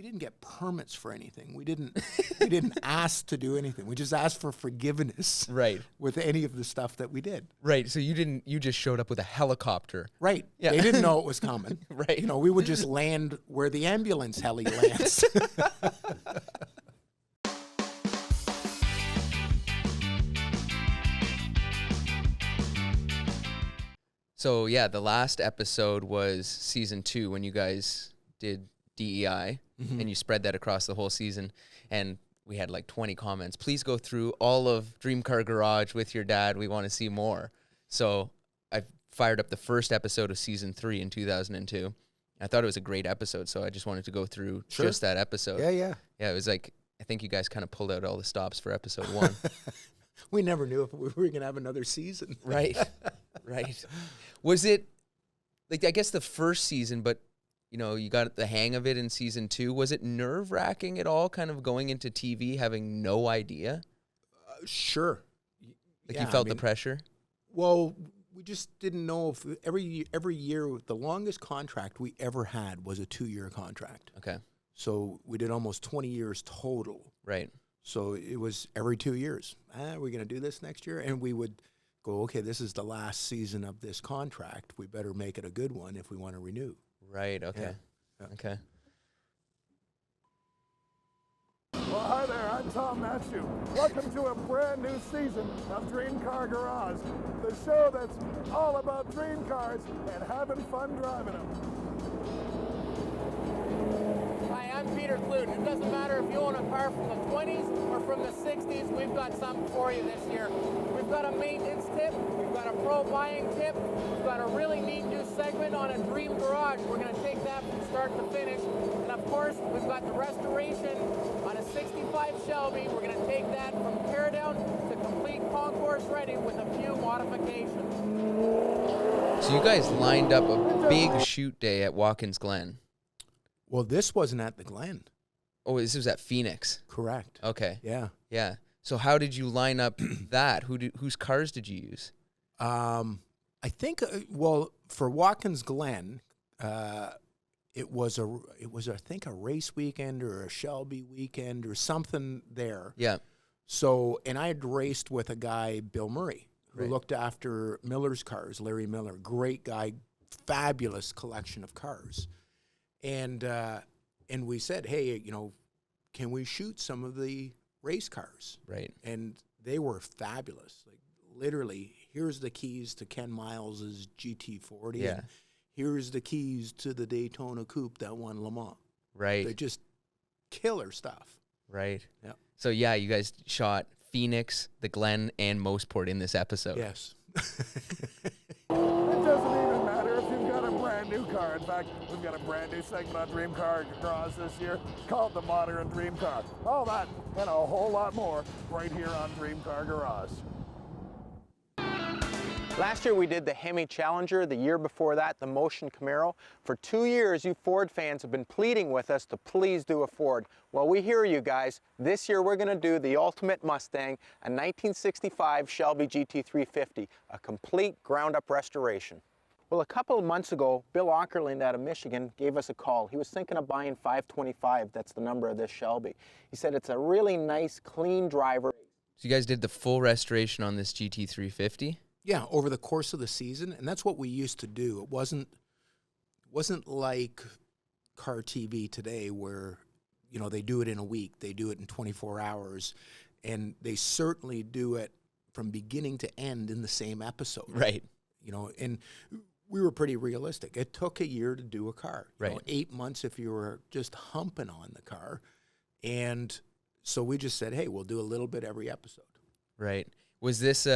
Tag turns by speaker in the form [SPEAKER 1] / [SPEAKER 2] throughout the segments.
[SPEAKER 1] we didn't get permits for anything. We didn't ask to do anything. We just asked for forgiveness.
[SPEAKER 2] Right.
[SPEAKER 1] With any of the stuff that we did.
[SPEAKER 2] Right. So you just showed up with a helicopter.
[SPEAKER 1] Right.
[SPEAKER 2] Yeah.
[SPEAKER 1] They didn't know it was coming.
[SPEAKER 2] Right.
[SPEAKER 1] You know, we would just land where the ambulance heli lands.
[SPEAKER 2] So yeah, the last episode was season 2 when you guys did DEI and you spread that across the whole season, and we had like 20 comments. Please go through all of Dream Car Garage with your dad. We want to see more. So I fired up the first episode of season 3 in 2002. I thought it was a great episode, so I just wanted to go through just that episode.
[SPEAKER 1] Yeah.
[SPEAKER 2] Yeah, it was like, I think you guys kind of pulled out all the stops for episode 1.
[SPEAKER 1] We never knew if we were going to have another season.
[SPEAKER 2] Right. Right. Was it, like, I guess the first season, but, you know, you got the hang of it in season 2. Was it nerve-wracking at all, kind of going into TV, having no idea?
[SPEAKER 1] Sure.
[SPEAKER 2] Like, you felt the pressure?
[SPEAKER 1] Well, we just didn't know if every year, the longest contract we ever had was a 2-year contract.
[SPEAKER 2] Okay.
[SPEAKER 1] So we did almost 20 years total.
[SPEAKER 2] Right.
[SPEAKER 1] So it was every 2 years. We're going to do this next year? And we would go, okay, this is the last season of this contract. We better make it a good one if we want to renew.
[SPEAKER 2] Right, okay.
[SPEAKER 1] Yeah.
[SPEAKER 2] Okay.
[SPEAKER 3] Well, hi there, I'm Tom Matthew. Welcome to a brand new season of Dream Car Garage, the show that's all about dream cars and having fun driving them.
[SPEAKER 4] Hi, I'm Peter Klutt. It doesn't matter if you own a car from the 20s or from the 60s, we've got something for you this year. We've got a maintenance tip, we've got a pro buying tip, we've got a really neat new segment on a Dream Garage. We're going to take that from start to finish. And of course, we've got the restoration on a 65 Shelby. We're going to take that from teardown to complete concourse ready with a few modifications.
[SPEAKER 2] So you guys lined up a big shoot day at Watkins Glen.
[SPEAKER 1] Well, this wasn't at the Glen.
[SPEAKER 2] Oh, this was at Phoenix.
[SPEAKER 1] Correct.
[SPEAKER 2] Okay.
[SPEAKER 1] Yeah.
[SPEAKER 2] Yeah. So how did you line up that? Whose cars did you use?
[SPEAKER 1] I think, well, for Watkins Glen, it was I think a race weekend or a Shelby weekend or something there.
[SPEAKER 2] Yeah.
[SPEAKER 1] So, and I had raced with a guy, Bill Murray, who
[SPEAKER 2] Right.
[SPEAKER 1] looked after Miller's cars, Larry Miller, great guy, fabulous collection of cars. And we said, hey, you know, can we shoot some of the race cars?
[SPEAKER 2] Right.
[SPEAKER 1] And they were fabulous. Like, literally, here's the keys to Ken Miles's GT40.
[SPEAKER 2] Yeah.
[SPEAKER 1] And here's the keys to the Daytona Coupe that won Le Mans.
[SPEAKER 2] Right.
[SPEAKER 1] They're just killer stuff.
[SPEAKER 2] Right.
[SPEAKER 1] Yeah.
[SPEAKER 2] So yeah, you guys shot Phoenix, the Glen, and Mostport in this episode.
[SPEAKER 1] Yes.
[SPEAKER 3] It doesn't even matter if you've got a brand new car. In fact, we've got a brand new segment on Dream Car Garage this year called the Modern Dream Car. All that and a whole lot more right here on Dream Car Garage.
[SPEAKER 4] Last year we did the Hemi Challenger, the year before that the Motion Camaro. For 2 years you Ford fans have been pleading with us to please do a Ford. Well, we hear you guys. This year we're going to do the Ultimate Mustang, a 1965 Shelby GT350, a complete ground-up restoration. Well, a couple of months ago, Bill Ockerland out of Michigan gave us a call. He was thinking of buying 525, that's the number of this Shelby. He said it's a really nice, clean driver.
[SPEAKER 2] So you guys did the full restoration on this GT350?
[SPEAKER 1] Yeah, over the course of the season, and that's what we used to do. It wasn't like car TV today where, you know, they do it in a week, they do it in 24 hours, and they certainly do it from beginning to end in the same episode.
[SPEAKER 2] Right.
[SPEAKER 1] You know, and we were pretty realistic. It took a year to do a car.
[SPEAKER 2] Right.
[SPEAKER 1] You know, 8 months if you were just humping on the car. And so we just said, hey, we'll do a little bit every episode.
[SPEAKER 2] Right. Was this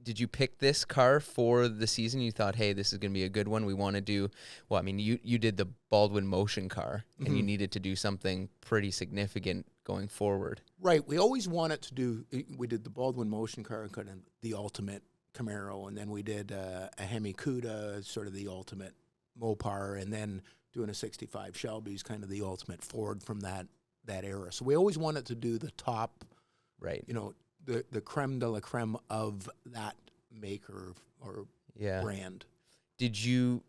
[SPEAKER 2] did you pick this car for the season? You thought, hey, this is going to be a good one. We want to do, well, I mean, you did the Baldwin Motion car, and you needed to do something pretty significant going forward.
[SPEAKER 1] Right. We always wanted to do, we did the Baldwin Motion car and kind of the Ultimate Camaro, and then we did a Hemi Cuda, sort of the Ultimate Mopar, and then doing a 65 Shelby's kind of the Ultimate Ford from that era. So we always wanted to do the top,
[SPEAKER 2] Right.
[SPEAKER 1] you know, the creme de la creme of that maker or
[SPEAKER 2] Yeah.
[SPEAKER 1] brand.
[SPEAKER 2] Did you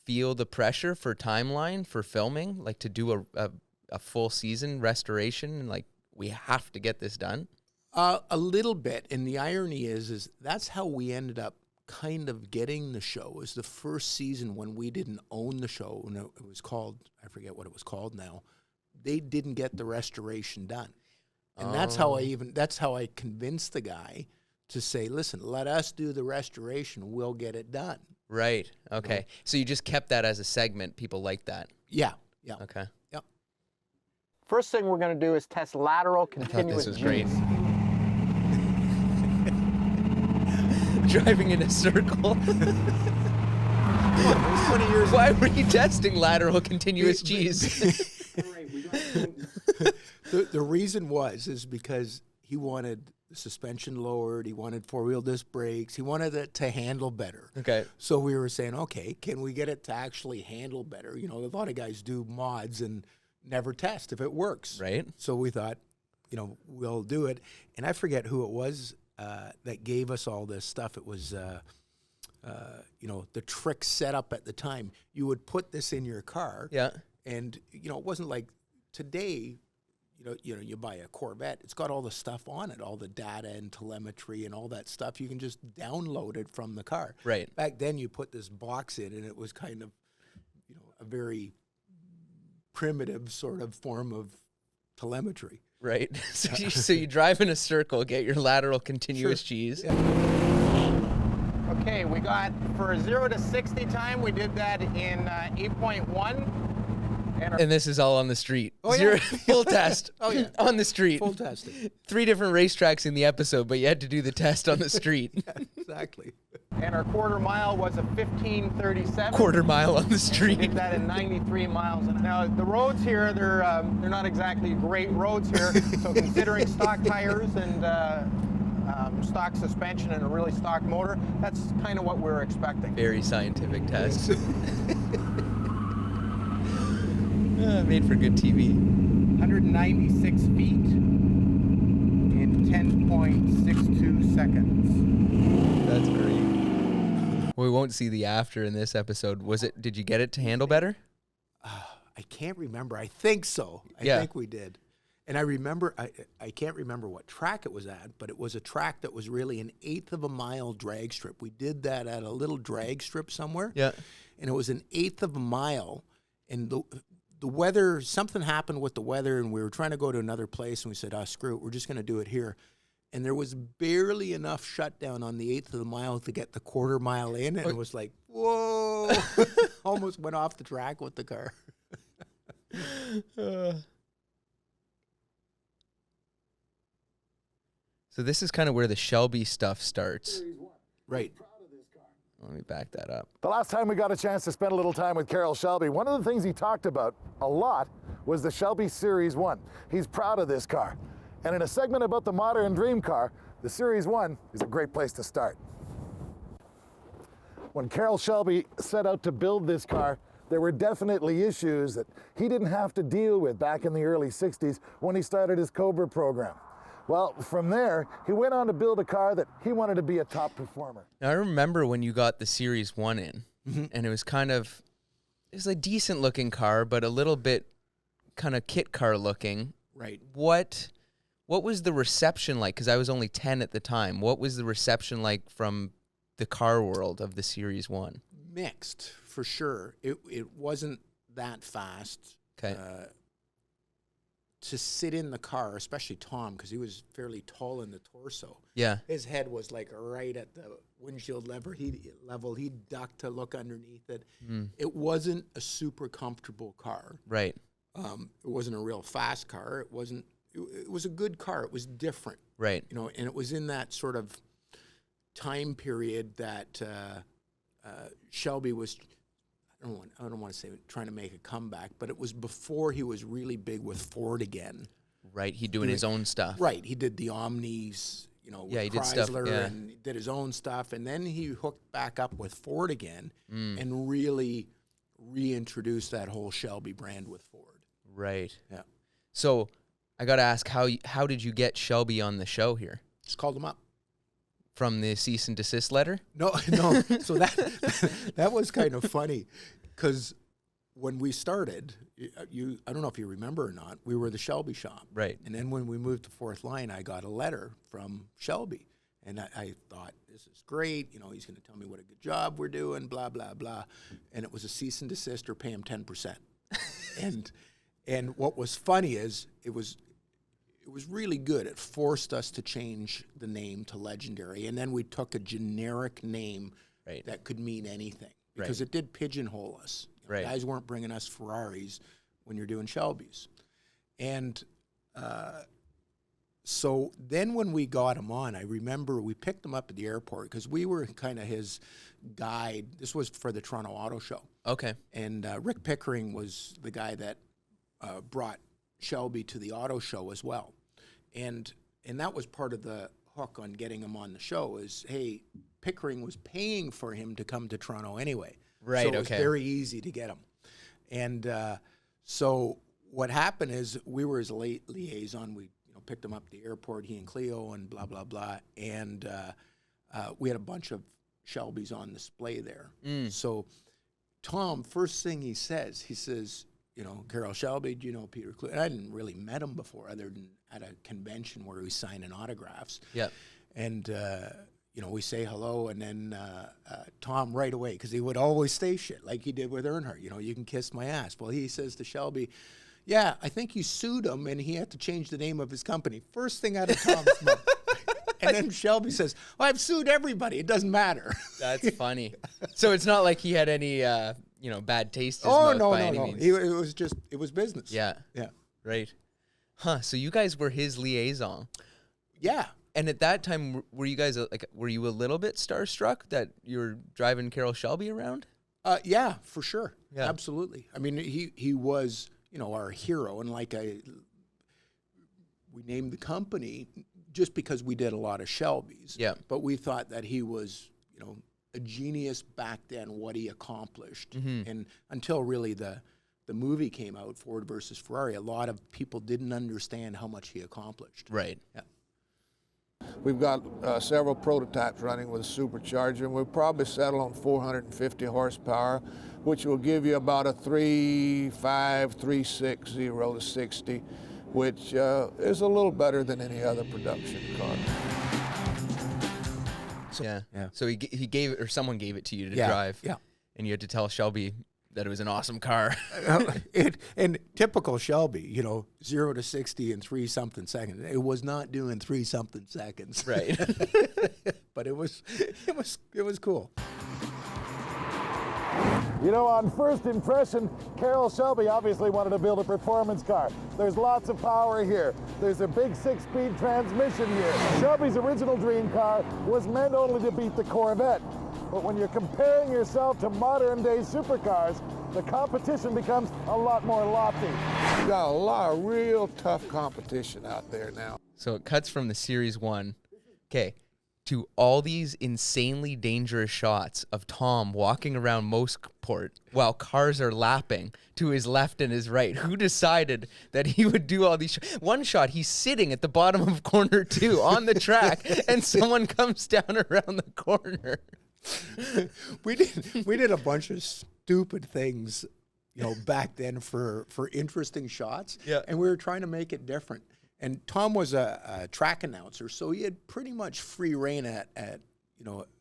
[SPEAKER 2] feel the pressure for timeline for filming, like to do a full season restoration, and like we have to get this done?
[SPEAKER 1] A little bit, and the irony is that's how we ended up kind of getting the show. It was the first season when we didn't own the show, and it was called, I forget what it was called now. They didn't get the restoration done. And that's how I convinced the guy to say, listen, let us do the restoration. We'll get it done.
[SPEAKER 2] Right. Okay. So you just kept that as a segment. People like that.
[SPEAKER 1] Yeah. Yeah.
[SPEAKER 2] Okay.
[SPEAKER 1] Yep.
[SPEAKER 4] First thing we're going to do is test lateral
[SPEAKER 2] I thought
[SPEAKER 4] continuous
[SPEAKER 2] this was
[SPEAKER 4] Gs.
[SPEAKER 2] great. Driving in a circle.
[SPEAKER 1] 20 years.
[SPEAKER 2] Why were you testing lateral continuous Gs?
[SPEAKER 1] The reason is because he wanted the suspension lowered, he wanted four-wheel disc brakes, he wanted it to handle better.
[SPEAKER 2] Okay.
[SPEAKER 1] So we were saying, okay, can we get it to actually handle better? You know, a lot of guys do mods and never test if it works.
[SPEAKER 2] Right.
[SPEAKER 1] So we thought, you know, we'll do it. And I forget who it was that gave us all this stuff. It was, you know, the trick setup at the time. You would put this in your car.
[SPEAKER 2] Yeah.
[SPEAKER 1] And, you know, it wasn't like today, you know, you buy a Corvette, it's got all the stuff on it, all the data and telemetry and all that stuff. You can just download it from the car.
[SPEAKER 2] Right.
[SPEAKER 1] Back then you put this box in and it was kind of, you know, a primitive sort of form of telemetry.
[SPEAKER 2] Right. So you drive in a circle, get your lateral continuous Gs.
[SPEAKER 1] Yeah.
[SPEAKER 4] Okay, we got for 0 to 60 time, we did that in 8.1.
[SPEAKER 2] And this is all on the street.
[SPEAKER 1] Oh, yeah.
[SPEAKER 2] Zero, full test.
[SPEAKER 1] Oh, yeah.
[SPEAKER 2] On the street.
[SPEAKER 1] Full testing.
[SPEAKER 2] 3 different racetracks in the episode, but you had to do the test on the street.
[SPEAKER 1] Yeah, exactly.
[SPEAKER 4] And our quarter mile was a 15:37.
[SPEAKER 2] Quarter mile on the
[SPEAKER 4] We
[SPEAKER 2] street.
[SPEAKER 4] did that in 93 miles. Now the roads here, they're not exactly great roads here. So considering stock tires and stock suspension and a really stock motor, that's kind of what we're expecting.
[SPEAKER 2] Very scientific test. Made for good TV.
[SPEAKER 4] 196 feet in 10.62 seconds.
[SPEAKER 2] That's great. We won't see the after in this episode. Did you get it to handle better?
[SPEAKER 1] I can't remember. I think so. I think we did. And I remember, I can't remember what track it was at, but it was a track that was really an 1/8 of a mile drag strip. We did that at a little drag strip somewhere.
[SPEAKER 2] Yeah.
[SPEAKER 1] And it was an 1/8 of a mile. And the weather, something happened with the weather, and we were trying to go to another place, and we said, screw it, we're just going to do it here. And there was barely enough shutdown on the 1/8 of the mile to get the quarter mile in, and it was like, whoa, almost went off the track with the car.
[SPEAKER 2] So this is kind of where the Shelby stuff starts.
[SPEAKER 1] Right.
[SPEAKER 2] Let me back that up.
[SPEAKER 3] The last time we got a chance to spend a little time with Carroll Shelby, one of the things he talked about a lot was the Shelby Series 1. He's proud of this car. And in a segment about the modern dream car, the Series 1 is a great place to start. When Carroll Shelby set out to build this car, there were definitely issues that he didn't have to deal with back in the early 60s when he started his Cobra program. Well, from there, he went on to build a car that he wanted to be a top performer.
[SPEAKER 2] Now, I remember when you got the Series 1 in, and it was a decent looking car, but a little bit kind of kit car looking.
[SPEAKER 1] Right.
[SPEAKER 2] What was the reception like? Because I was only 10 at the time. What was the reception like from the car world of the Series 1?
[SPEAKER 1] Mixed, for sure. It wasn't that fast.
[SPEAKER 2] Okay.
[SPEAKER 1] To sit in the car, especially Tom, because he was fairly tall in the torso.
[SPEAKER 2] Yeah.
[SPEAKER 1] His head was like right at the windshield level. He'd duck to look underneath it. It wasn't a super comfortable car.
[SPEAKER 2] Right.
[SPEAKER 1] It wasn't a real fast car. It was a good car. It was different.
[SPEAKER 2] Right.
[SPEAKER 1] You know, and it was in that sort of time period that Shelby was, I don't want to say trying to make a comeback, but it was before he was really big with Ford again.
[SPEAKER 2] Right. He doing his own stuff.
[SPEAKER 1] Right. He did the Omnis, you know, with
[SPEAKER 2] he did
[SPEAKER 1] Chrysler,
[SPEAKER 2] stuff, yeah.
[SPEAKER 1] and he did his own stuff. And then he hooked back up with Ford again and really reintroduced that whole Shelby brand with Ford.
[SPEAKER 2] Right.
[SPEAKER 1] Yeah.
[SPEAKER 2] So I got to ask, how did you get Shelby on the show here?
[SPEAKER 1] Just called him up.
[SPEAKER 2] From the cease and desist letter?
[SPEAKER 1] No. So that was kind of funny. Because when we started, I don't know if you remember or not, we were the Shelby shop.
[SPEAKER 2] Right.
[SPEAKER 1] And then when we moved to Fourth Line, I got a letter from Shelby. And I thought, this is great. You know, he's going to tell me what a good job we're doing, blah, blah, blah. And it was a cease and desist or pay him 10%. and what was funny is it was really good. It forced us to change the name to Legendary. And then we took a generic name that could mean anything. Because it did pigeonhole us. You know, guys weren't bringing us Ferraris when you're doing Shelbys. And so then when we got him on, I remember we picked him up at the airport because we were kind of his guide. This was for the Toronto Auto Show.
[SPEAKER 2] Okay.
[SPEAKER 1] And Rick Pickering was the guy that brought Shelby to the auto show as well. And that was part of the hook on getting him on the show is, hey, Pickering was paying for him to come to Toronto anyway.
[SPEAKER 2] Right,
[SPEAKER 1] so it was very easy to get him. And so what happened is we were his liaison. We picked him up at the airport, he and Cleo, and blah, blah, blah. And we had a bunch of Shelbys on display there. So Tom, first thing he says, you know, Carroll Shelby, do you know Peter Klutt? And I didn't really met him before other than at a convention where we signing autographs.
[SPEAKER 2] Yep.
[SPEAKER 1] And, you know, we say hello, and then Tom right away, because he would always say shit like he did with Earnhardt, you know, you can kiss my ass. Well, he says to Shelby, yeah, I think you sued him, and he had to change the name of his company. First thing out of Tom's mouth. And then Shelby says, well, I've sued everybody. It doesn't matter.
[SPEAKER 2] That's funny. So it's not like he had any, you know, bad taste in his mouth by any means.
[SPEAKER 1] It was business.
[SPEAKER 2] Yeah.
[SPEAKER 1] Yeah.
[SPEAKER 2] Right. Huh. So you guys were his liaison.
[SPEAKER 1] Yeah.
[SPEAKER 2] And at that time, were you guys were you a little bit starstruck that you were driving Carroll Shelby around?
[SPEAKER 1] Yeah, for sure.
[SPEAKER 2] Yeah.
[SPEAKER 1] Absolutely. I mean, he was, you know, our hero, and we named the company just because we did a lot of Shelbys.
[SPEAKER 2] Yeah.
[SPEAKER 1] But we thought that he was, you know, a genius back then, what he accomplished. And until really the movie came out, Ford versus Ferrari, a lot of people didn't understand how much he accomplished.
[SPEAKER 2] Right.
[SPEAKER 1] Yeah.
[SPEAKER 5] We've got several prototypes running with a supercharger, and we'll probably settle on 450 horsepower, which will give you about a 3.5, 3.6, 0 to 60, which is a little better than any other production car.
[SPEAKER 2] Yeah.
[SPEAKER 1] Yeah.
[SPEAKER 2] So he gave it, or someone gave it to you to
[SPEAKER 1] Yeah,
[SPEAKER 2] drive.
[SPEAKER 1] yeah.
[SPEAKER 2] And you had to tell Shelby that it was an awesome car.
[SPEAKER 1] And typical Shelby, you know, 0 to 60 in 3-something seconds. It was not doing 3-something seconds.
[SPEAKER 2] Right.
[SPEAKER 1] But it was cool.
[SPEAKER 3] You know, on first impression, Carroll Shelby obviously wanted to build a performance car. There's lots of power here. There's a big 6-speed transmission here. Shelby's original dream car was meant only to beat the Corvette. But when you're comparing yourself to modern-day supercars, the competition becomes a lot more lofty.
[SPEAKER 5] We've got a lot of real tough competition out there now.
[SPEAKER 2] So it cuts from the Series 1, okay, to all these insanely dangerous shots of Tom walking around Mostport while cars are lapping to his left and his right. Who decided that he would do all these one shot, he's sitting at the bottom of corner 2 on the track, and someone comes down around the corner.
[SPEAKER 1] We did a bunch of stupid things, you know, back then for interesting shots.
[SPEAKER 2] Yeah.
[SPEAKER 1] And we were trying to make it different. And Tom was a track announcer, so he had pretty much free reign at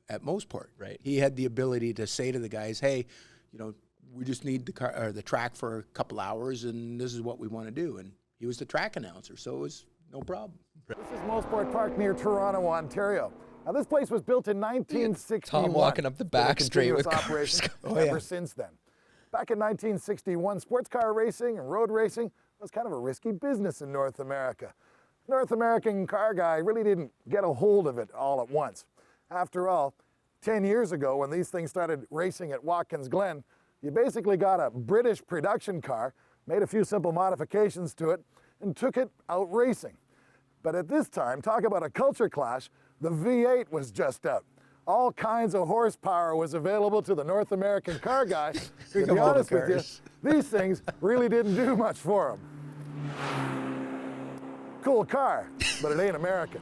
[SPEAKER 1] Mostport.
[SPEAKER 2] Right.
[SPEAKER 1] He had the ability to say to the guys, "Hey, you know, we just need the car or the track for a couple hours, and this is what we want to do." And he was the track announcer, so it was no problem.
[SPEAKER 3] This is Mostport Park near Toronto, Ontario. Now, this place was built in 1961.
[SPEAKER 2] Tom walking up the back straight with cars.
[SPEAKER 3] Operation
[SPEAKER 1] Oh,
[SPEAKER 3] ever
[SPEAKER 1] yeah.
[SPEAKER 3] since then. Back in 1961, sports car racing and road racing was kind of a risky business in North America. North American car guy really didn't get a hold of it all at once. After all, 10 years ago when these things started racing at Watkins Glen, you basically got a British production car, made a few simple modifications to it, and took it out racing. But at this time, talk about a culture clash, the V8 was just out. All kinds of horsepower was available to the North American car guy. To be honest with you, these things really didn't do much for him. Cool car, but it ain't American.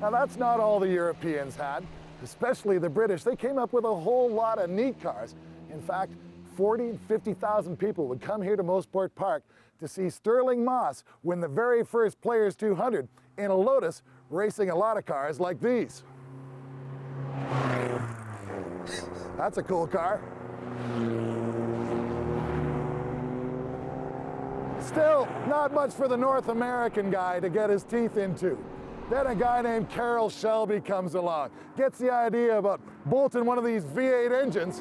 [SPEAKER 3] Now that's not all the Europeans had, especially the British. They came up with a whole lot of neat cars. In fact, 40, 50,000 people would come here to Mostport Park to see Sterling Moss win the very first Players 200 in a Lotus, racing a lot of cars like these. That's a cool car. Still, not much for the North American guy to get his teeth into. Then a guy named Carroll Shelby comes along, gets the idea about bolting one of these V8 engines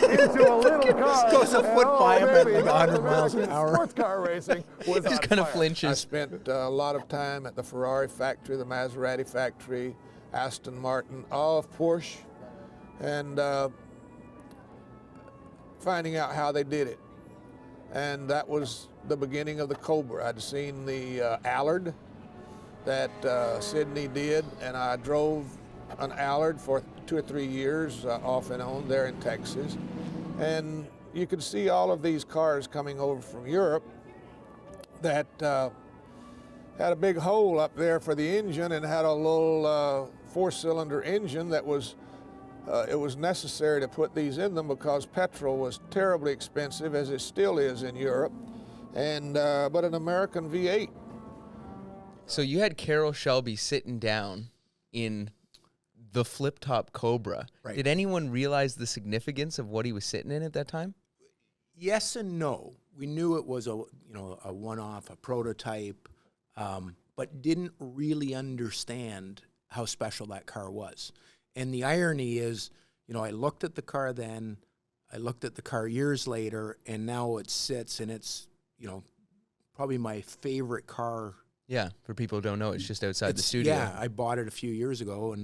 [SPEAKER 3] into a little car.
[SPEAKER 1] Goes a foot by him at like 100 miles an hour.
[SPEAKER 3] Sports car racing was
[SPEAKER 2] Just
[SPEAKER 3] on
[SPEAKER 2] kind of
[SPEAKER 3] fire.
[SPEAKER 5] I
[SPEAKER 2] flinches.
[SPEAKER 5] spent a lot of time at the Ferrari factory, the Maserati factory, Aston Martin, all of Porsche, and finding out how they did it. And that was the beginning of the Cobra. I'd seen the Allard that Sydney did, and I drove an Allard for 2 or 3 years off and on there in Texas. And you could see all of these cars coming over from Europe that had a big hole up there for the engine and had a little 4-cylinder engine that was it was necessary to put these in them because petrol was terribly expensive, as it still is in Europe, and but an American V8.
[SPEAKER 2] So you had Carroll Shelby sitting down in the flip-top Cobra.
[SPEAKER 1] Right.
[SPEAKER 2] Did anyone realize the significance of what he was sitting in at that time?
[SPEAKER 1] Yes and no. We knew it was a one-off, a prototype, but didn't really understand how special that car was. And the irony is, I looked at the car then, I looked at the car years later, and now it sits, and it's, probably my favorite car.
[SPEAKER 2] Yeah, for people who don't know, it's just outside the studio.
[SPEAKER 1] Yeah, I bought it a few years ago,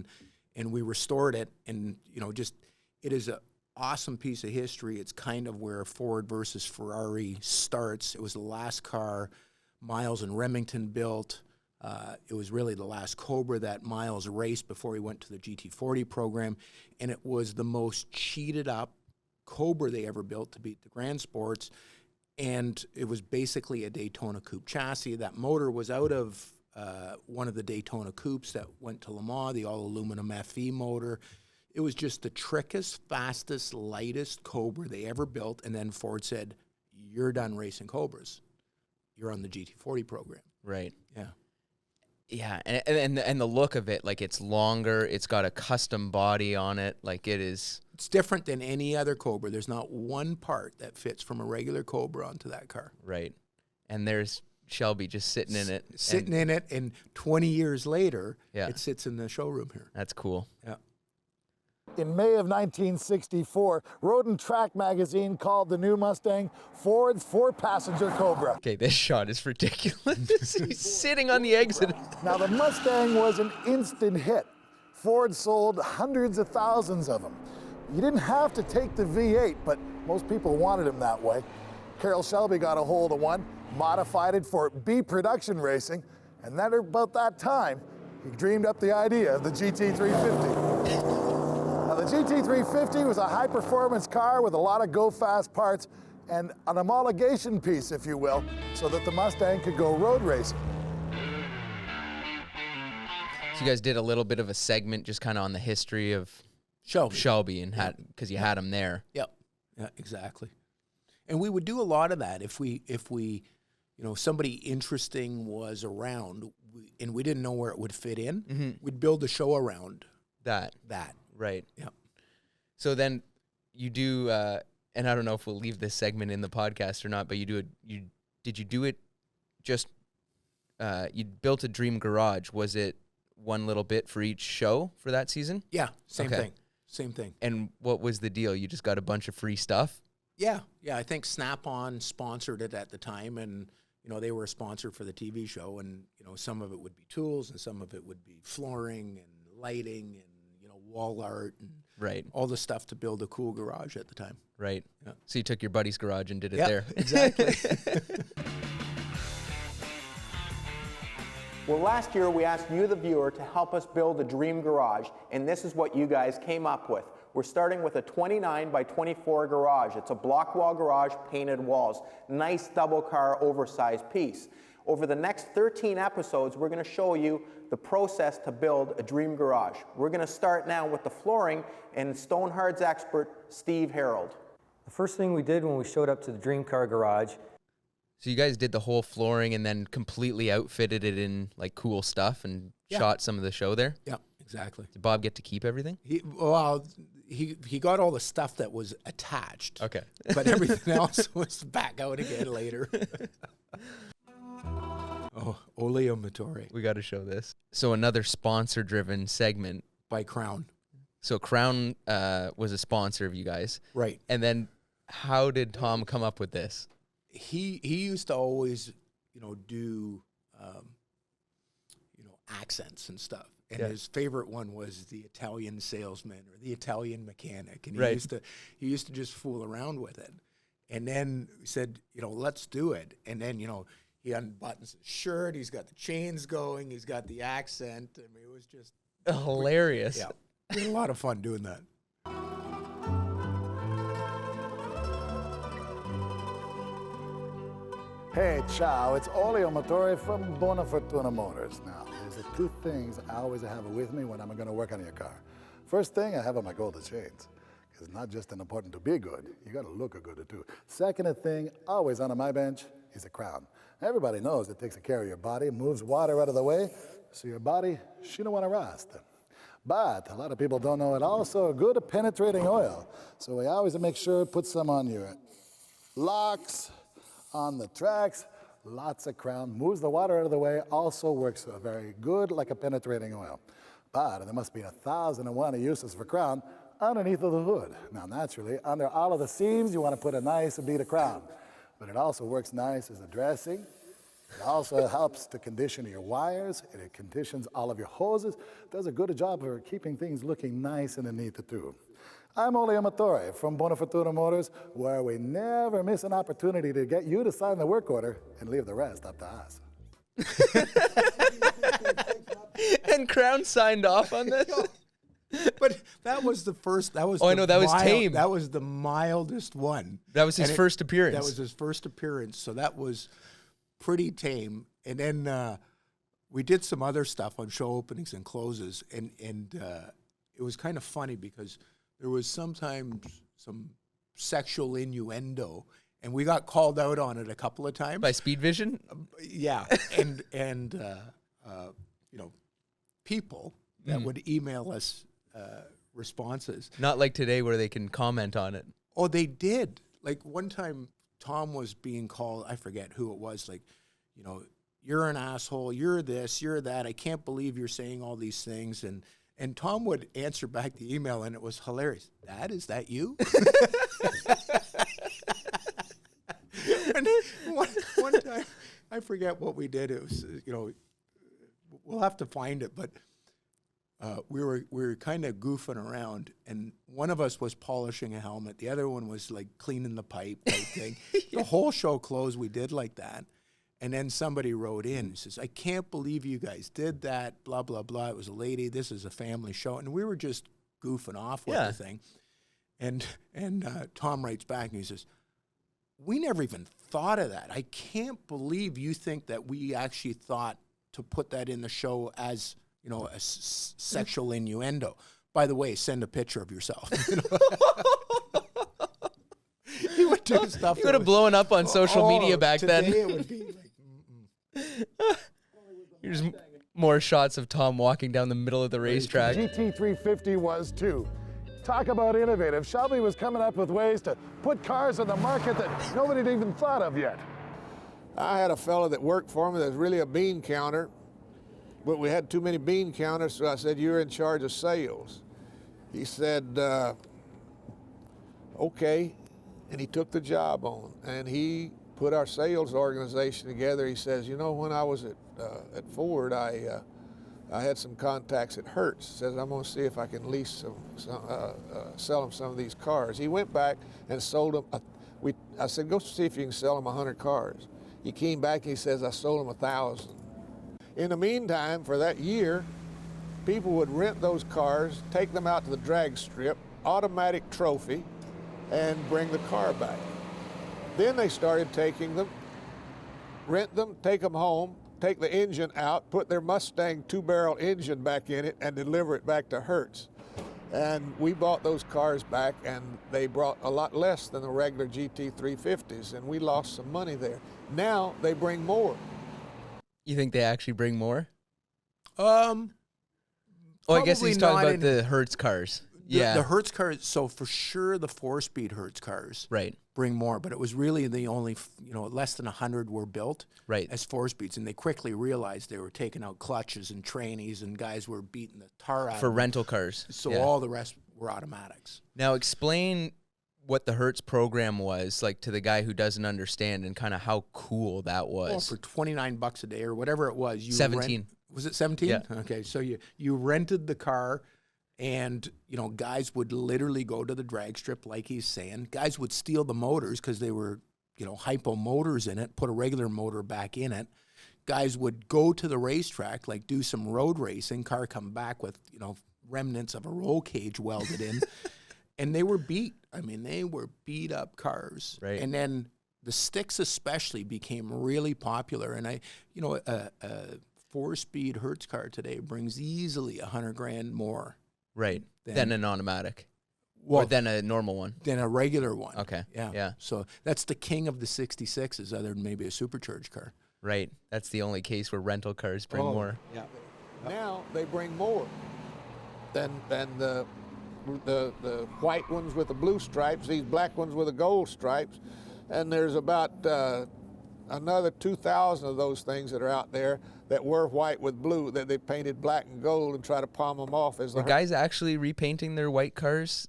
[SPEAKER 1] and we restored it, and, it is an awesome piece of history. It's kind of where Ford versus Ferrari starts. It was the last car Miles and Remington built. It was really the last Cobra that Miles raced before he went to the GT40 program, and it was the most cheated up Cobra they ever built to beat the Grand Sports, and it was basically a Daytona coupe chassis. That motor was out of one of the Daytona coupes that went to Le Mans, the all-aluminum FE motor. It was just the trickiest, fastest, lightest Cobra they ever built, and then Ford said, "You're done racing Cobras. You're on the GT40 program."
[SPEAKER 2] Right.
[SPEAKER 1] Yeah.
[SPEAKER 2] Yeah, and the look of it, like it's longer, it's got a custom body on it, like it is.
[SPEAKER 1] It's different than any other Cobra. There's not one part that fits from a regular Cobra onto that car.
[SPEAKER 2] Right. And there's Shelby just sitting in it.
[SPEAKER 1] Sitting in it, and 20 years later,
[SPEAKER 2] Yeah.
[SPEAKER 1] it sits in the showroom here.
[SPEAKER 2] That's cool.
[SPEAKER 1] Yeah.
[SPEAKER 3] In May of 1964, Road and Track magazine called the new Mustang Ford's 4-passenger Cobra.
[SPEAKER 2] Okay, this shot is ridiculous. He's sitting on the exit.
[SPEAKER 3] Now, the Mustang was an instant hit. Ford sold hundreds of thousands of them. You didn't have to take the V8, but most people wanted them that way. Carroll Shelby got a hold of one, modified it for B production racing, and then about that time, he dreamed up the idea of the GT350. Now, the GT350 was a high-performance car with a lot of go-fast parts and an homologation piece, if you will, so that the Mustang could go road racing.
[SPEAKER 2] So you guys did a little bit of a segment just kind of on the history of Shelby and because you had him there.
[SPEAKER 1] Yep. Yeah, exactly. And we would do a lot of that if we somebody interesting was around and we didn't know where it would fit in.
[SPEAKER 2] Mm-hmm.
[SPEAKER 1] We'd build a show around
[SPEAKER 2] That. Right.
[SPEAKER 1] Yeah.
[SPEAKER 2] So then you do, and I don't know if we'll leave this segment in the podcast or not, but you do it. Did you do it? Just you built a dream garage. Was it one little bit for each show for that season?
[SPEAKER 1] Yeah. Same
[SPEAKER 2] Okay.
[SPEAKER 1] thing. Same thing.
[SPEAKER 2] And what was the deal? You just got a bunch of free stuff?
[SPEAKER 1] Yeah. Yeah. I think Snap-on sponsored it at the time, and they were a sponsor for the TV show, and some of it would be tools, and some of it would be flooring and lighting and wall art and
[SPEAKER 2] Right.
[SPEAKER 1] all the stuff to build a cool garage at the time.
[SPEAKER 2] Right.
[SPEAKER 1] Yeah.
[SPEAKER 2] So you took your buddy's garage and did it
[SPEAKER 1] Yeah,
[SPEAKER 2] there.
[SPEAKER 1] exactly.
[SPEAKER 4] Well, last year we asked you, the viewer, to help us build a dream garage, and this is what you guys came up with. We're starting with a 29 by 24 garage. It's a block wall garage, painted walls. Nice double car, oversized piece. Over the next 13 episodes, we're going to show you the process to build a dream garage. We're going to start now with the flooring and Stonehard's expert, Steve Harold.
[SPEAKER 6] The first thing we did when we showed up to the Dream Car Garage.
[SPEAKER 2] So you guys did the whole flooring and then completely outfitted it in like cool stuff and shot some of the show there?
[SPEAKER 1] Yeah, exactly.
[SPEAKER 2] Did Bob get to keep everything?
[SPEAKER 1] He got all the stuff that was attached.
[SPEAKER 2] Okay.
[SPEAKER 1] But everything else was back out again later. Oh, Oleomotori
[SPEAKER 2] We got to show this. So another sponsor-driven segment.
[SPEAKER 1] by Crown.
[SPEAKER 2] So Crown was a sponsor of you guys.
[SPEAKER 1] Right.
[SPEAKER 2] And then how did Tom come up with this?
[SPEAKER 1] He used to always, do, accents and stuff. And his favorite one was the Italian salesman or the Italian mechanic. And he used to just fool around with it. And then he said, let's do it. And then, he unbuttons his shirt. He's got the chains going. He's got the accent. I mean, it was just
[SPEAKER 2] Hilarious.
[SPEAKER 1] Yeah. We had a lot of fun doing that.
[SPEAKER 7] Hey, ciao, it's Oleomotori from Bonafide Motors. Now, there's the two things I always have with me when I'm going to work on your car. First thing, I have on my gold chains. It's not just important to be good, you got to look good too. Second thing, always on my bench, is a crown. Everybody knows it takes care of your body, moves water out of the way, so your body, she don't want to rust. But a lot of people don't know it also a good penetrating oil. So we always make sure to put some on your locks, on the tracks, lots of Crown, moves the water out of the way, also works very good like a penetrating oil. But there must be 1,001 uses for Crown underneath of the hood. Now naturally, under all of the seams, you want to put a nice bead of Crown. But it also works nice as a dressing. It also helps to condition your wires. It conditions all of your hoses. Does a good job of keeping things looking nice and neat too. I'm Oleomotori from Bonafide Motors, where we never miss an opportunity to get you to sign the work order and leave the rest up to us.
[SPEAKER 2] And Crown signed off on this?
[SPEAKER 1] But that was the first. That was.
[SPEAKER 2] Oh, I know, that was tame.
[SPEAKER 1] That was the mildest one.
[SPEAKER 2] That was his first appearance.
[SPEAKER 1] That was his first appearance. So that was pretty tame. And then we did some other stuff on show openings and closes, and it was kind of funny because there was sometimes some sexual innuendo, and we got called out on it a couple of times.
[SPEAKER 2] By Speed Vision?
[SPEAKER 1] Yeah, and people that would email us responses.
[SPEAKER 2] Not like today where they can comment on it.
[SPEAKER 1] Oh, they did. Like one time, Tom was being called. I forget who it was. Like, you're an asshole. You're this. You're that. I can't believe you're saying all these things. And Tom would answer back the email, and it was hilarious. Is that you? And one time, I forget what we did. It was, we'll have to find it, but we were kind of goofing around, and one of us was polishing a helmet. The other one was like cleaning the pipe type thing. The whole show closed. We did like that. And then somebody wrote in and says, I can't believe you guys did that, blah, blah, blah. It was a lady. This is a family show. And we were just goofing off with the thing. And Tom writes back and he says, we never even thought of that. I can't believe you think that we actually thought to put that in the show as, a sexual innuendo. By the way, send a picture of yourself. He would do stuff.
[SPEAKER 2] You would have blown up on social media back then.
[SPEAKER 1] It would be like,
[SPEAKER 2] Here's more shots of Tom walking down the middle of the racetrack.
[SPEAKER 7] GT350 was too. Talk about innovative. Shelby was coming up with ways to put cars on the market that nobody had even thought of yet.
[SPEAKER 5] I had a fellow that worked for me that was really a bean counter, but we had too many bean counters, so I said, you're in charge of sales. He said, okay, and he took the job on, and he put our sales organization together. He says, when I was at Ford, I had some contacts at Hertz. He says, I'm going to see if I can lease sell them some of these cars. He went back and sold them. I said, go see if you can sell them 100 cars. He came back and he says, I sold them 1,000. In the meantime, for that year, people would rent those cars, take them out to the drag strip, automatic trophy, and bring the car back. Then they started taking them rent them, take them home, take the engine out, put their Mustang 2-barrel engine back in it, and deliver it back to Hertz. And we bought those cars back, and they brought a lot less than the regular GT350s, and we lost some money there. Now they bring more.
[SPEAKER 2] You think they actually bring more?
[SPEAKER 1] Oh,
[SPEAKER 2] I guess he's talking about the Hertz cars.
[SPEAKER 1] The Hertz cars, so for sure the 4-speed Hertz cars bring more, but it was really the only, less than 100 were built as 4-speeds, and they quickly realized they were taking out clutches and trannies, and guys were beating the tar out
[SPEAKER 2] for
[SPEAKER 1] of
[SPEAKER 2] rental cars.
[SPEAKER 1] So all the rest were automatics.
[SPEAKER 2] Now explain what the Hertz program was, like, to the guy who doesn't understand, and kind of how cool that was.
[SPEAKER 1] Well, for $29 a day or whatever it was.
[SPEAKER 2] 17.
[SPEAKER 1] Was it 17?
[SPEAKER 2] Yeah.
[SPEAKER 1] Okay, so you rented the car. And, guys would literally go to the drag strip, like he's saying. Guys would steal the motors because they were, hypo motors in it, put a regular motor back in it. Guys would go to the racetrack, like do some road racing, car come back with, remnants of a roll cage welded in. And they were beat. I mean, they were beat up cars.
[SPEAKER 2] Right.
[SPEAKER 1] And then the sticks especially became really popular. And a 4-speed Hertz car today brings easily $100,000 more.
[SPEAKER 2] Right. Than an automatic.
[SPEAKER 1] Well,
[SPEAKER 2] or than a normal one.
[SPEAKER 1] Than a regular one.
[SPEAKER 2] Okay.
[SPEAKER 1] Yeah. So that's the king of the 66s, other than maybe a supercharged car.
[SPEAKER 2] Right. That's the only case where rental cars bring more.
[SPEAKER 1] Yeah.
[SPEAKER 5] Now they bring more than the white ones with the blue stripes, these black ones with the gold stripes. And there's about another 2,000 of those things that are out there that were white with blue, that they painted black and gold and try to palm them off as the...
[SPEAKER 2] Were guys actually repainting their white cars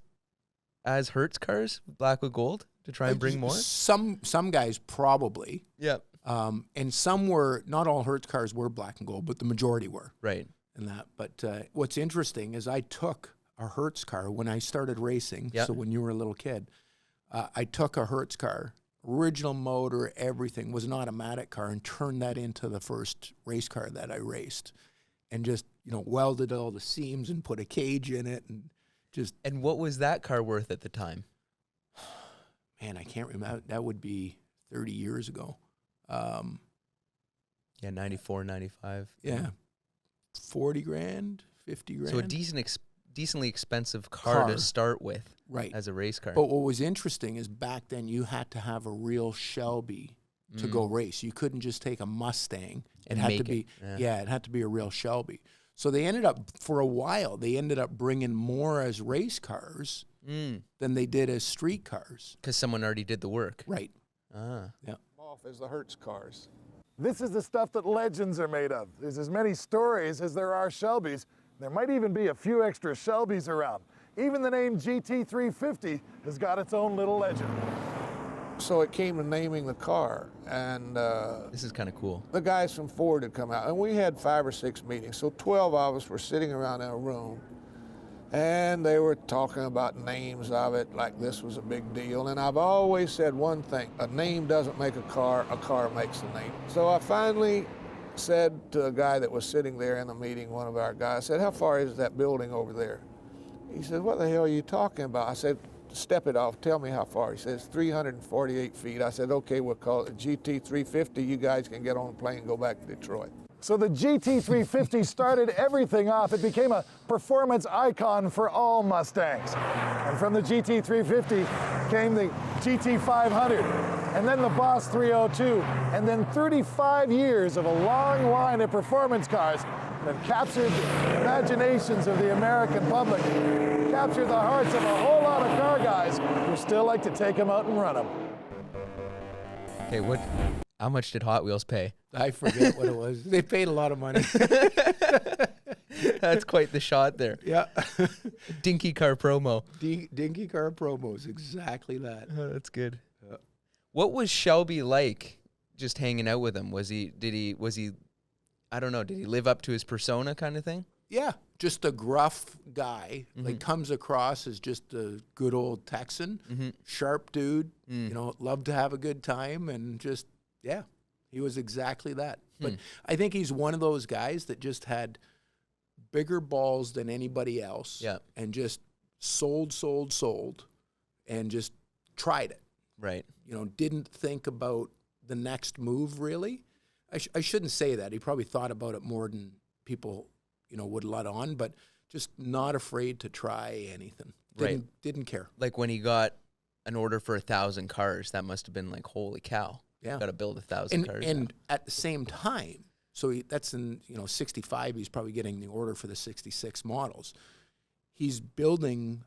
[SPEAKER 2] as Hertz cars, black with gold, to try and bring more?
[SPEAKER 1] Some guys probably.
[SPEAKER 2] Yep.
[SPEAKER 1] And some were, not all Hertz cars were black and gold, but the majority were.
[SPEAKER 2] Right.
[SPEAKER 1] And that. But what's interesting is I took a Hertz car when I started racing, so when you were a little kid, I took a Hertz car, original motor, everything, was an automatic car, and turned that into the first race car that I raced, and just welded all the seams and put a cage in it, and just.
[SPEAKER 2] And what was that car worth at the time?
[SPEAKER 1] Man, I can't remember. That would be 30 years ago.
[SPEAKER 2] 94, 95.
[SPEAKER 1] Yeah, 40 grand, 50 grand.
[SPEAKER 2] So a decently expensive car to start with.
[SPEAKER 1] Right.
[SPEAKER 2] As a race car.
[SPEAKER 1] But what was interesting is back then you had to have a real Shelby to go race. You couldn't just take a Mustang. It had to be it had to be a real Shelby. So they ended up, for a while, bringing more as race cars than they did as street cars.
[SPEAKER 2] Because someone already did the work.
[SPEAKER 1] Right.
[SPEAKER 2] Ah.
[SPEAKER 1] Yeah.
[SPEAKER 5] Off as the Hertz cars.
[SPEAKER 3] This is the stuff that legends are made of. There's as many stories as there are Shelbys. There might even be a few extra Shelbys around. Even the name GT350 has got its own little legend.
[SPEAKER 5] So it came to naming the car, and
[SPEAKER 2] this is kind of cool.
[SPEAKER 5] The guys from Ford had come out, and we had 5 or 6 meetings. So 12 of us were sitting around in a room, and they were talking about names of it like this was a big deal. And I've always said one thing: a name doesn't make a car makes a name. So I finally said to a guy that was sitting there in the meeting, one of our guys, I said, "How far is that building over there?" He said, "What the hell are you talking about?" I said, "Step it off, tell me how far." He says, 348 feet. I said, "Okay, we'll call it GT350. You guys can get on a plane and go back to Detroit."
[SPEAKER 3] So the GT350 started everything off. It became a performance icon for all Mustangs. And from the GT350 came the GT500, and then the Boss 302, and then 35 years of a long line of performance cars that captured the imaginations of the American public, captured the hearts of a whole lot of car guys who still like to take them out and run them.
[SPEAKER 2] Okay, how much did Hot Wheels pay?
[SPEAKER 1] I forget what it was. They paid a lot of money.
[SPEAKER 2] That's quite the shot there.
[SPEAKER 1] Yeah.
[SPEAKER 2] Dinky car promo.
[SPEAKER 1] Dinky car promos, exactly that.
[SPEAKER 2] Oh, that's good. Yeah. What was Shelby like just hanging out with him? Was he, I don't know, did he live up to his persona kind of thing?
[SPEAKER 1] Yeah, just a gruff guy. Like, comes across as just a good old Texan, sharp dude, loved to have a good time, and just, yeah, he was exactly that. But I think he's one of those guys that just had bigger balls than anybody else, and just sold, and just tried it.
[SPEAKER 2] Right.
[SPEAKER 1] Didn't think about the next move, really. I shouldn't say that. He probably thought about it more than people, would let on, but just not afraid to try anything. Didn't care.
[SPEAKER 2] Like when he got an order for 1,000 cars, that must have been like, holy cow.
[SPEAKER 1] Yeah.
[SPEAKER 2] Got to build 1,000 cars.
[SPEAKER 1] And at the same time, so that's in, 65, he's probably getting the order for the 66 models. He's building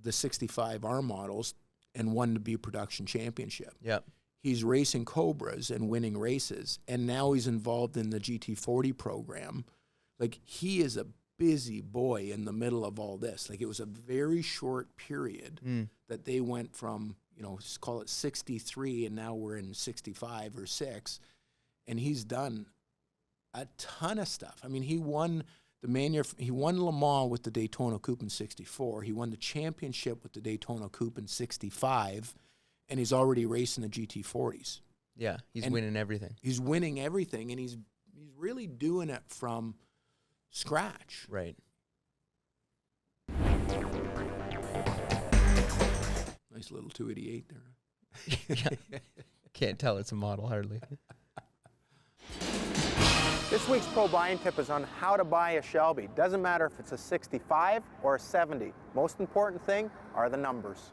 [SPEAKER 1] the 65R models and won the B production championship.
[SPEAKER 2] Yep.
[SPEAKER 1] He's racing Cobras and winning races, and now he's involved in the GT40 program. Like, he is a busy boy in the middle of all this. Like, it was a very short period that they went from, let's call it 63, and now we're in 65 or 6, and he's done a ton of stuff. I mean, he won he won Le Mans with the Daytona Coupe in 64. He won the championship with the Daytona Coupe in 65. And he's already racing the GT40s.
[SPEAKER 2] Yeah, he's winning everything.
[SPEAKER 1] He's winning everything, and he's really doing it from scratch.
[SPEAKER 2] Right.
[SPEAKER 1] Nice little 288 there.
[SPEAKER 2] Yeah. Can't tell it's a model, hardly.
[SPEAKER 4] This week's Pro Buying Tip is on how to buy a Shelby. Doesn't matter if it's a 65 or a 70. Most important thing are the numbers.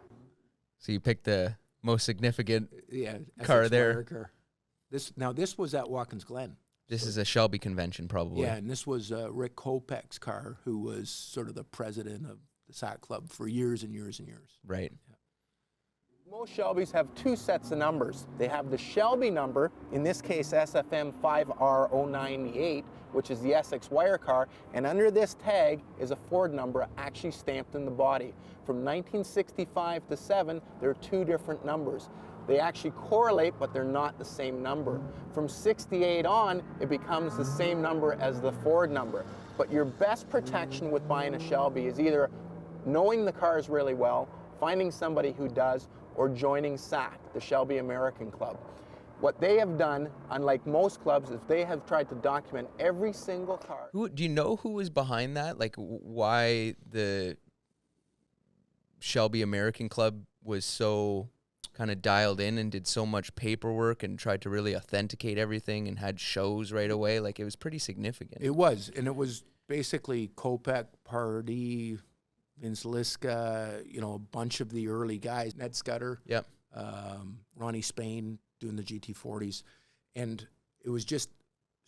[SPEAKER 2] So you picked the most significant
[SPEAKER 1] car
[SPEAKER 2] there.
[SPEAKER 1] Car. This was at Watkins Glen.
[SPEAKER 2] This is a Shelby convention, probably.
[SPEAKER 1] Yeah, and this was Rick Kopech's car, who was sort of the president of the SAAC club for years and years and years.
[SPEAKER 2] Right.
[SPEAKER 1] Yeah.
[SPEAKER 4] Most Shelbys have two sets of numbers. They have the Shelby number, in this case SFM 5R098, which is the Essex wire car, and under this tag is a Ford number actually stamped in the body. From 1965 to 7, there are two different numbers. They actually correlate, but they're not the same number. From 68 on, it becomes the same number as the Ford number. But your best protection with buying a Shelby is either knowing the cars really well, finding somebody who does, or joining SAAC, the Shelby American Club. What they have done, unlike most clubs, is they have tried to document every single car.
[SPEAKER 2] Do you know who was behind that? Like, why the Shelby American Club was so kind of dialed in and did so much paperwork and tried to really authenticate everything and had shows right away? Like, it was pretty significant.
[SPEAKER 1] It was, and it was basically Kopech, Pardee, Vince Liska, a bunch of the early guys, Ned Scudder,
[SPEAKER 2] Yep.
[SPEAKER 1] Ronnie Spain doing the GT40s. And it was just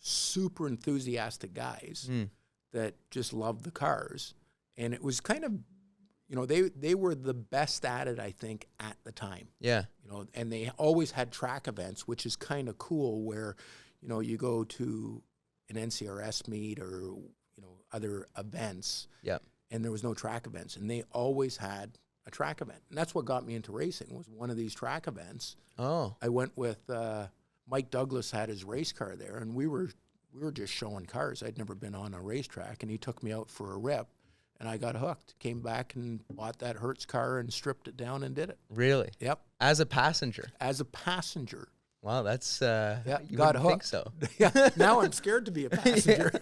[SPEAKER 1] super enthusiastic guys that just loved the cars. And it was kind of, they were the best at it, I think, at the time.
[SPEAKER 2] Yeah.
[SPEAKER 1] And they always had track events, which is kind of cool, where, you go to an NCRS meet or, other events.
[SPEAKER 2] Yep.
[SPEAKER 1] And there was no track events, and they always had a track event. And that's what got me into racing, was one of these track events.
[SPEAKER 2] Oh.
[SPEAKER 1] I went with Mike Douglas, had his race car there, and we were just showing cars. I'd never been on a racetrack, and he took me out for a rip, and I got hooked. Came back and bought that Hertz car and stripped it down and did it.
[SPEAKER 2] Really?
[SPEAKER 1] Yep.
[SPEAKER 2] As a passenger?
[SPEAKER 1] As a passenger.
[SPEAKER 2] Wow, that's, you
[SPEAKER 1] got
[SPEAKER 2] wouldn't
[SPEAKER 1] hooked.
[SPEAKER 2] think so.
[SPEAKER 1] Yeah, now I'm scared to be a passenger.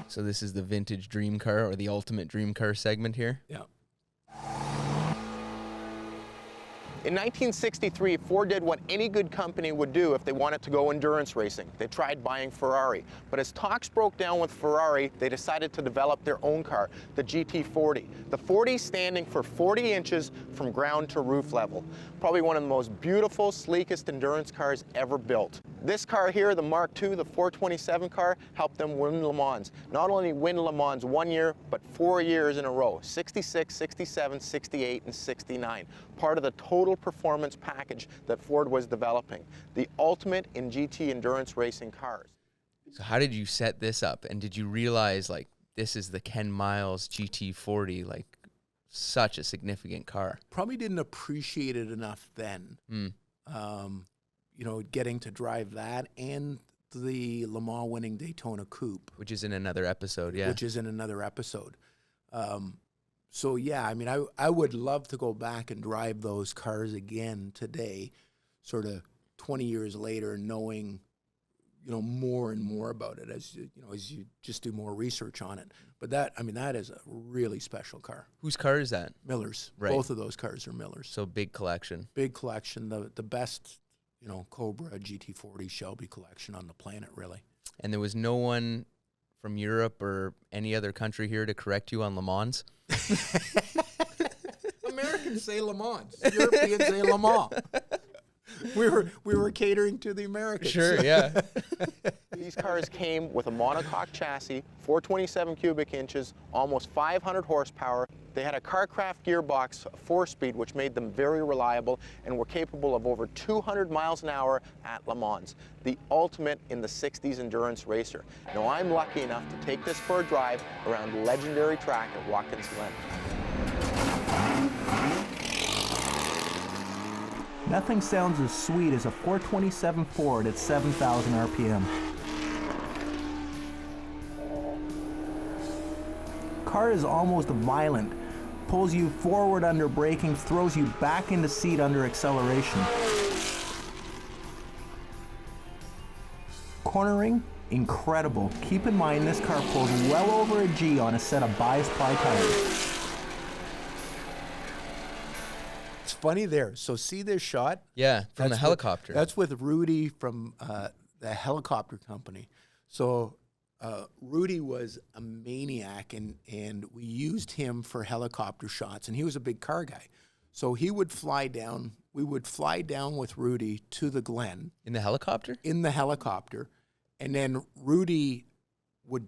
[SPEAKER 2] So this is the vintage dream car, or the ultimate dream car segment here.
[SPEAKER 1] Yeah.
[SPEAKER 4] In 1963, Ford did what any good company would do if they wanted to go endurance racing. They tried buying Ferrari. But as talks broke down with Ferrari, they decided to develop their own car, the GT40. The 40 standing for 40 inches from ground to roof level. Probably one of the most beautiful, sleekest endurance cars ever built. This car here, the Mark II, the 427 car, helped them win Le Mans. Not only win Le Mans 1 year, but 4 years in a row, 66, 67, 68, and 69. Part of the total performance package that Ford was developing. The ultimate in GT endurance racing cars.
[SPEAKER 2] So how did you set this up? And did you realize, like, this is the Ken Miles GT40, like, such a significant car?
[SPEAKER 1] Probably didn't appreciate it enough then. Getting to drive that and the Le Mans winning Daytona Coupe.
[SPEAKER 2] Which is in another episode, yeah.
[SPEAKER 1] Which is in another episode. So, yeah, I mean, I would love to go back and drive those cars again today, sort of 20 years later, knowing, more and more about it as as you just do more research on it. But that is a really special car.
[SPEAKER 2] Whose car is that?
[SPEAKER 1] Miller's.
[SPEAKER 2] Right.
[SPEAKER 1] Both of those cars are Miller's.
[SPEAKER 2] So big collection.
[SPEAKER 1] Big collection. The best, Cobra GT40 Shelby collection on the planet, really.
[SPEAKER 2] And there was no one from Europe or any other country here to correct you on Le Mans?
[SPEAKER 1] Americans say Le Mans. Europeans say Le Mans. We were catering to the Americans.
[SPEAKER 2] Sure, yeah.
[SPEAKER 4] These cars came with a monocoque chassis, 427 cubic inches, almost 500 horsepower. They had a Carcraft gearbox, 4-speed, which made them very reliable and were capable of over 200 miles an hour at Le Mans, the ultimate in the 60s endurance racer. Now, I'm lucky enough to take this for a drive around the legendary track at Watkins Glen.
[SPEAKER 8] Nothing sounds as sweet as a 427 Ford at 7,000 RPM. Car is almost violent, pulls you forward under braking, throws you back into seat under acceleration. Cornering, incredible. Keep in mind this car pulls well over a G on a set of bias ply tires.
[SPEAKER 1] It's funny there. So see this shot?
[SPEAKER 2] Yeah, from the helicopter.
[SPEAKER 1] That's with Rudy from the helicopter company. So Rudy was a maniac, and we used him for helicopter shots, and he was a big car guy. So he would fly down. We would fly down with Rudy to the Glen.
[SPEAKER 2] In the helicopter?
[SPEAKER 1] In the helicopter. And then Rudy would,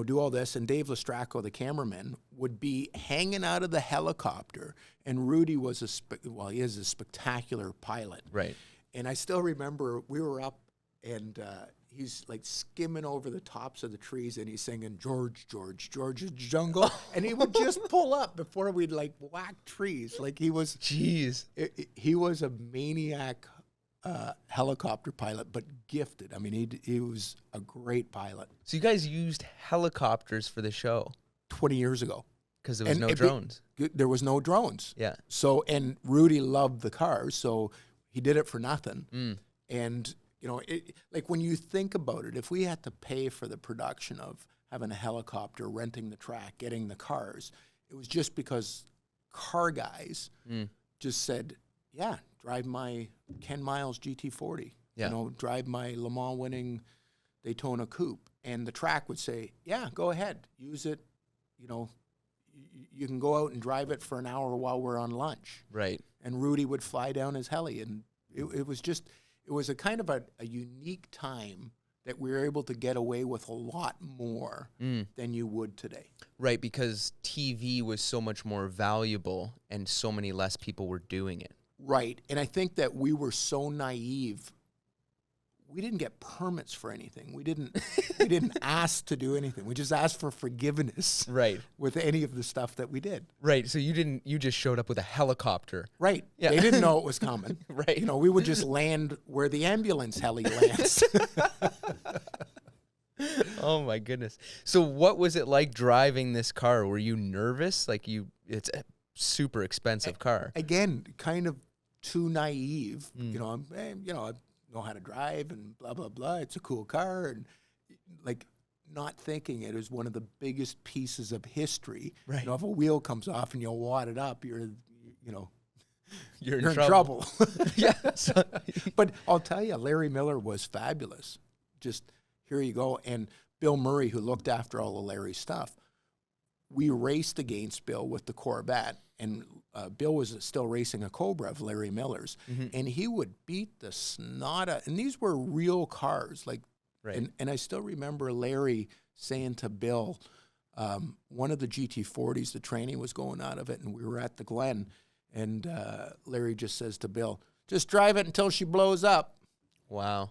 [SPEAKER 1] do all this, and Dave Lestraco, the cameraman, would be hanging out of the helicopter. And Rudy was he is a spectacular pilot.
[SPEAKER 2] Right.
[SPEAKER 1] And I still remember we were up, and he's like skimming over the tops of the trees, and he's singing George, George, George's Jungle. And he would just pull up before we'd like whack trees. Like he was,
[SPEAKER 2] jeez,
[SPEAKER 1] he was a maniac helicopter pilot, but gifted. I mean, he was a great pilot.
[SPEAKER 2] So you guys used helicopters for the show
[SPEAKER 1] 20 years ago.
[SPEAKER 2] Because there was no drones.
[SPEAKER 1] There was no drones.
[SPEAKER 2] Yeah.
[SPEAKER 1] So, and Rudy loved the cars, so he did it for nothing. And, like when you think about it, if we had to pay for the production of having a helicopter, renting the track, getting the cars, it was just because car guys just said, yeah, drive my Ken Miles GT40.
[SPEAKER 2] Yeah.
[SPEAKER 1] Drive my Le Mans winning Daytona Coupe. And the track would say, yeah, go ahead, use it, you can go out and drive it for an hour while we're on lunch.
[SPEAKER 2] Right.
[SPEAKER 1] And Rudy would fly down his heli, and it was a kind of a unique time that we were able to get away with a lot more than you would today.
[SPEAKER 2] Right, because TV was so much more valuable and so many less people were doing it.
[SPEAKER 1] Right, and I think that we were so naive. We didn't get permits for anything. We didn't ask to do anything. We just asked for forgiveness.
[SPEAKER 2] Right.
[SPEAKER 1] With any of the stuff that we did.
[SPEAKER 2] Right. So you just showed up with a helicopter.
[SPEAKER 1] Right.
[SPEAKER 2] Yeah.
[SPEAKER 1] They didn't know it was coming.
[SPEAKER 2] Right.
[SPEAKER 1] We would just land where the ambulance heli lands.
[SPEAKER 2] Oh my goodness. So what was it like driving this car? Were you nervous? It's a super expensive car.
[SPEAKER 1] Again, kind of too naive. I know how to drive and blah, blah, blah. It's a cool car. And like not thinking it is one of the biggest pieces of history.
[SPEAKER 2] Right.
[SPEAKER 1] If a wheel comes off and you'll wad it up, you're in
[SPEAKER 2] trouble. Yeah.
[SPEAKER 1] But I'll tell you, Larry Miller was fabulous. Just here you go. And Bill Murray, who looked after all of Larry's stuff, we raced against Bill with the Corvette, and Bill was still racing a Cobra of Larry Miller's, and he would beat the snot out, and these were real cars,
[SPEAKER 2] right.
[SPEAKER 1] And I still remember Larry saying to Bill, one of the GT40s, the training was going out of it, and we were at the Glen, and Larry just says to Bill, just drive it until she blows up.
[SPEAKER 2] Wow.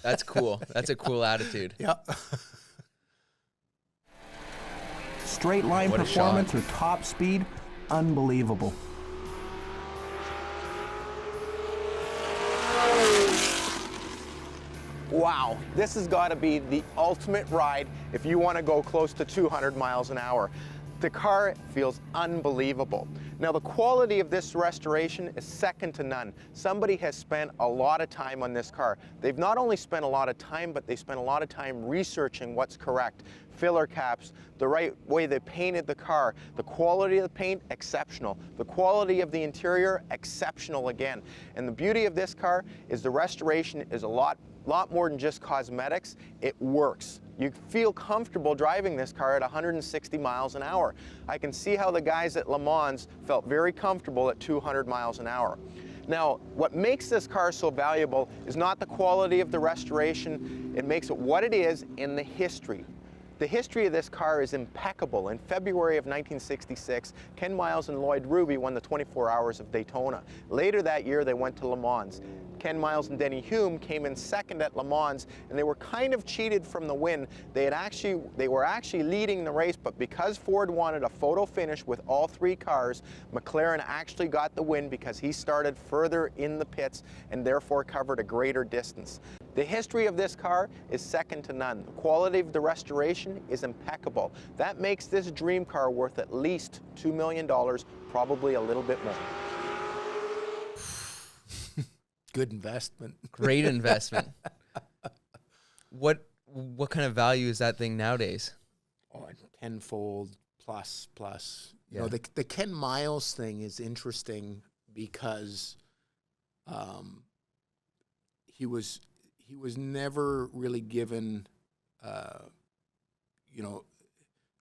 [SPEAKER 2] That's cool. That's a cool attitude.
[SPEAKER 1] Yeah.
[SPEAKER 8] Straight line
[SPEAKER 2] What a
[SPEAKER 8] performance
[SPEAKER 2] shot.
[SPEAKER 8] or top speed, unbelievable.
[SPEAKER 4] Wow, this has got to be the ultimate ride if you want to go close to 200 miles an hour. The car feels unbelievable. Now the quality of this restoration is second to none. Somebody has spent a lot of time on this car. They've not only spent a lot of time, but they spent a lot of time researching what's correct. Filler caps, the right way they painted the car, the quality of the paint, exceptional. The quality of the interior, exceptional again. And the beauty of this car is the restoration is a lot more than just cosmetics. It works. You feel comfortable driving this car at 160 miles an hour. I can see how the guys at Le Mans felt very comfortable at 200 miles an hour. Now, what makes this car so valuable is not the quality of the restoration, it makes it what it is in the history. The history of this car is impeccable. In February of 1966, Ken Miles and Lloyd Ruby won the 24 Hours of Daytona. Later that year, they went to Le Mans. Ken Miles and Denny Hume came in second at Le Mans, and they were kind of cheated from the win. They were actually leading the race, but because Ford wanted a photo finish with all three cars, McLaren actually got the win because he started further in the pits and therefore covered a greater distance. The history of this car is second to none. The quality of the restoration is impeccable. That makes this dream car worth at least $2 million, probably a little bit more.
[SPEAKER 1] Good investment.
[SPEAKER 2] Great investment. What kind of value is that thing nowadays?
[SPEAKER 1] Oh, tenfold plus. You
[SPEAKER 2] Yeah.
[SPEAKER 1] know, the Ken Miles thing is interesting because he was never really given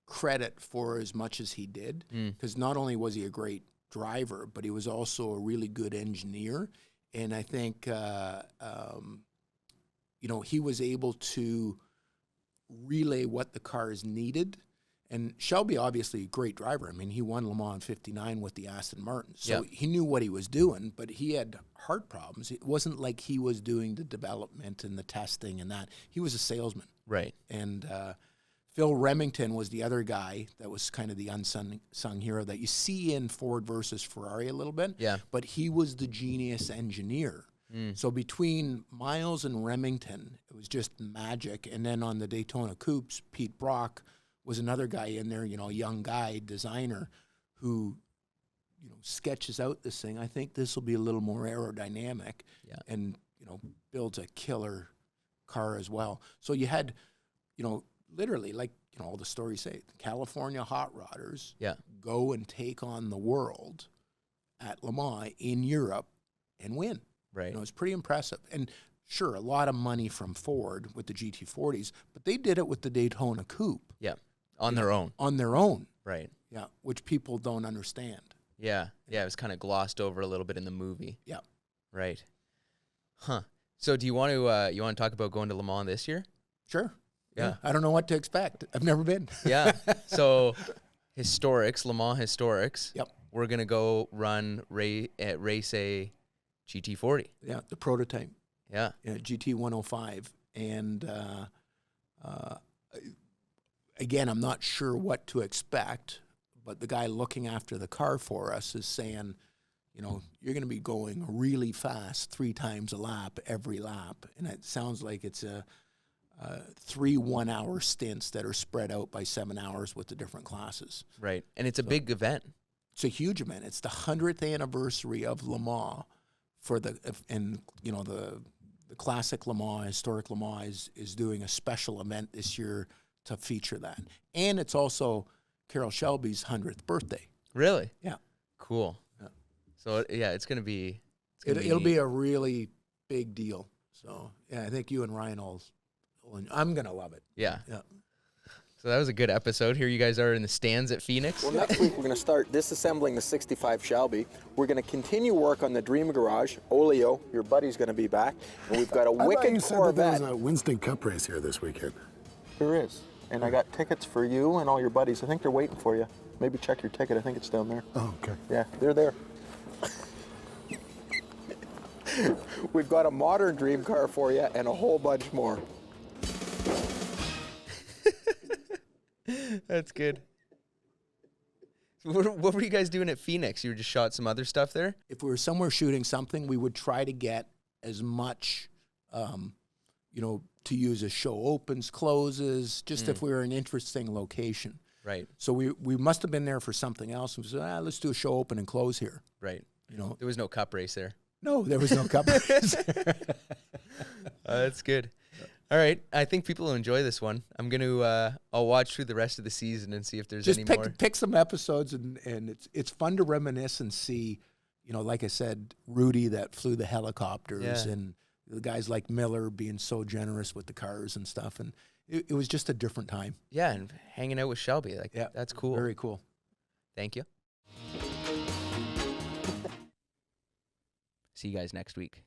[SPEAKER 1] credit for as much as he did, because not only was he a great driver, but he was also a really good engineer. And I think, he was able to relay what the cars needed. And Shelby, obviously, a great driver. I mean, he won Le Mans '59 with the Aston Martin. So he knew what he was doing, but he had heart problems. It wasn't like he was doing the development and the testing and that. He was a salesman.
[SPEAKER 2] Right.
[SPEAKER 1] And Phil Remington was the other guy that was kind of the unsung hero that you see in Ford versus Ferrari a little bit.
[SPEAKER 2] Yeah.
[SPEAKER 1] But he was the genius engineer. So between Miles and Remington, it was just magic. And then on the Daytona Coupes, Pete Brock was another guy in there, a young guy, designer, who, sketches out this thing. I think this will be a little more aerodynamic and, builds a killer car as well. So you had, literally, like, all the stories say, the California hot rodders go and take on the world at Le Mans in Europe and win.
[SPEAKER 2] Right.
[SPEAKER 1] It's pretty impressive. And sure, a lot of money from Ford with the GT40s, but they did it with the Daytona Coupe.
[SPEAKER 2] Yeah. On their own.
[SPEAKER 1] On their own.
[SPEAKER 2] Right.
[SPEAKER 1] Yeah, which people don't understand.
[SPEAKER 2] Yeah. Yeah, it was kind of glossed over a little bit in the movie.
[SPEAKER 1] Yeah.
[SPEAKER 2] Right. Huh. So do you want to talk about going to Le Mans this year?
[SPEAKER 1] Sure.
[SPEAKER 2] Yeah.
[SPEAKER 1] I don't know what to expect. I've never been.
[SPEAKER 2] Yeah. So historics, Le Mans historics.
[SPEAKER 1] Yep.
[SPEAKER 2] We're going to go run race a GT40.
[SPEAKER 1] Yeah, the prototype.
[SPEAKER 2] Yeah.
[SPEAKER 1] GT105. And again, I'm not sure what to expect, but the guy looking after the car for us is saying, you're going to be going really fast 3 times a lap every lap. And it sounds like it's a 3 1-hour stints that are spread out by 7 hours with the different classes.
[SPEAKER 2] Right. And it's a big event.
[SPEAKER 1] It's a huge event. It's the 100th anniversary of Le Mans the classic Le Mans, historic Le Mans is doing a special event this year to feature that. And it's also Carroll Shelby's 100th birthday.
[SPEAKER 2] Really?
[SPEAKER 1] Yeah.
[SPEAKER 2] Cool.
[SPEAKER 1] Yeah.
[SPEAKER 2] So it's going to be
[SPEAKER 1] It'll be a really big deal. So, yeah, I think you and Ryan I'm going to love it.
[SPEAKER 2] Yeah.
[SPEAKER 1] Yeah.
[SPEAKER 2] So that was a good episode. Here you guys are in the stands at Phoenix.
[SPEAKER 4] Well, next week we're going to start disassembling the 65 Shelby. We're going to continue work on the Dream Garage. Olio, your buddy's going to be back. And we've got a wicked Corvette.
[SPEAKER 9] There's a Winston Cup race here this weekend.
[SPEAKER 4] There is. And I got tickets for you and all your buddies. I think they're waiting for you. Maybe check your ticket. I think it's down there.
[SPEAKER 9] Oh, okay.
[SPEAKER 4] Yeah, they're there. We've got a modern dream car for you and a whole bunch more.
[SPEAKER 2] That's good. What were you guys doing at Phoenix? You just shot some other stuff there?
[SPEAKER 1] If we were somewhere shooting something, we would try to get as much, to use as show opens, closes, just if we were an interesting location.
[SPEAKER 2] Right.
[SPEAKER 1] So we must have been there for something else. We said, let's do a show open and close here.
[SPEAKER 2] Right.
[SPEAKER 1] You know,
[SPEAKER 2] There was no cup race there.
[SPEAKER 1] no, there was no cup race.
[SPEAKER 2] That's good. All right. I think people will enjoy this one. I'm going to, I'll watch through the rest of the season and see if there's
[SPEAKER 1] Just
[SPEAKER 2] any more.
[SPEAKER 1] pick some episodes, and it's fun to reminisce and see, you know, like I said, Rudy that flew the helicopters,
[SPEAKER 2] Yeah.
[SPEAKER 1] and the guys like Miller being so generous with the cars and stuff. And it was just a different time.
[SPEAKER 2] Yeah, and hanging out with Shelby. Like,
[SPEAKER 1] Yeah,
[SPEAKER 2] that's cool.
[SPEAKER 1] Very cool.
[SPEAKER 2] Thank you. See you guys next week.